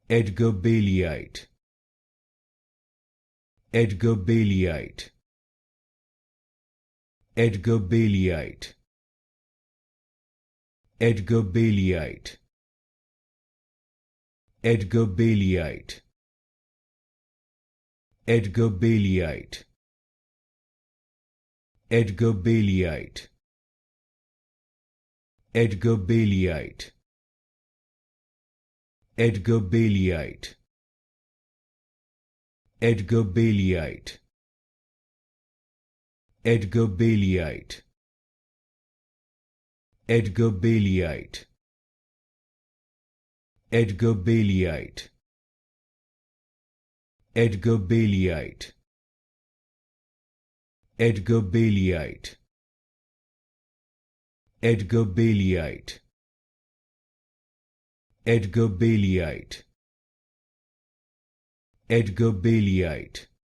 Edgarbaileyite, Edgarbaileyite, Edgarbaileyite, Edgarbaileyite, Edgarbaileyite, Edgarbaileyite, Edgarbaileyite, Edgarbaileyite, Edgarbaileyite, Edgarbaileyite, Edgarbaileyite, Edgarbaileyite, Edgarbaileyite, Edgarbaileyite, Edgarbaileyite, Edgarbaileyite, Edgarbaileyite, Edgarbaileyite,